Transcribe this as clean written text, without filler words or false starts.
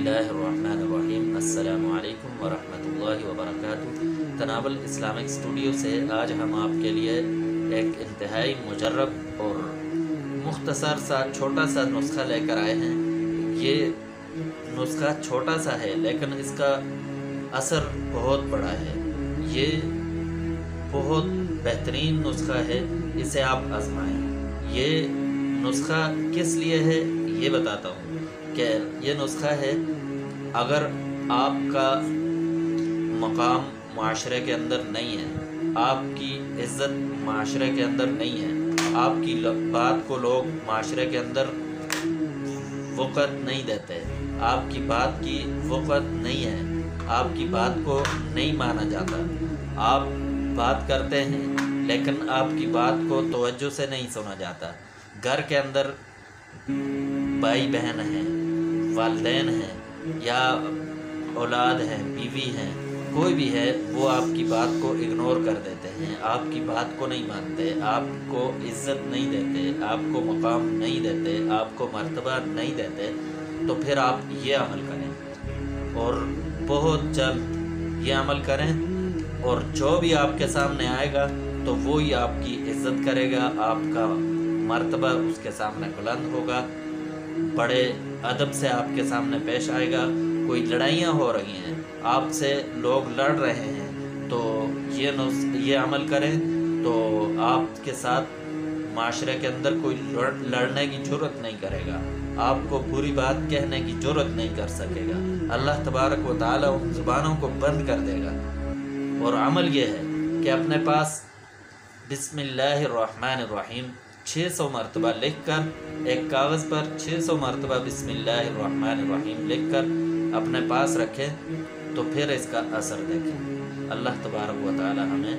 बिस्मिल्लाहिर रहमानिर रहीम। अस्सलामु अलैकुम वरहमतुल्लाहि वबरकातुहू। तनावुल इस्लामिक स्टूडियो से आज हम आपके लिए एक इंतहाई मुजर्रब और मुख्तसर सा छोटा सा नुस्खा लेकर आए हैं। ये नुस्खा छोटा सा है लेकिन इसका असर बहुत बड़ा है। ये बहुत बेहतरीन नुस्खा है, इसे आप आजमाएं। ये नुस्खा किस लिए है ये बताता हूँ कि ये नुस्खा है, अगर आपका मकाम माशरे के अंदर नहीं है, आपकी इज़्ज़त माशरे के अंदर नहीं है, आपकी बात को लोग माशरे के अंदर वक़्त नहीं देते, आपकी बात की वक़्त नहीं है, आपकी बात को नहीं माना जाता, आप बात करते हैं लेकिन आपकी बात को तवज्जो से नहीं सुना जाता। घर के अंदर भाई बहन हैं, वालिदैन हैं या औलाद हैं, बीवी हैं, कोई भी है, वो आपकी बात को इग्नोर कर देते हैं, आपकी बात को नहीं मानते, आपको इज़्ज़त नहीं देते, आपको मकाम नहीं देते, आपको मर्तबा नहीं देते, तो फिर आप ये अमल करें और बहुत जल्द ये अमल करें। और जो भी आपके सामने आएगा तो वो ही आपकी इज़्ज़त करेगा, आपका मर्तबा उसके सामने बुलंद होगा, बड़े अदब से आपके सामने पेश आएगा। कोई लड़ाइयाँ हो रही हैं, आपसे लोग लड़ रहे हैं, तो ये अमल करें तो आपके साथ माशरे के अंदर कोई लड़ने की जुर्रत नहीं करेगा, आपको बुरी बात कहने की जुर्रत नहीं कर सकेगा। अल्लाह तबारक व तआला उन ज़ुबानों को बंद कर देगा। और अमल ये है कि अपने पास बिस्मिल्लाहिर्रहमानिर्रहीम 600 मरतबा लिख कर एक कागज़ पर 600 मरतबा बिस्मिल्लाहिर्रहमानिर्रहीम लिख कर अपने पास रखें, तो फिर इसका असर देखें। अल्लाह तबारक व तआला हमें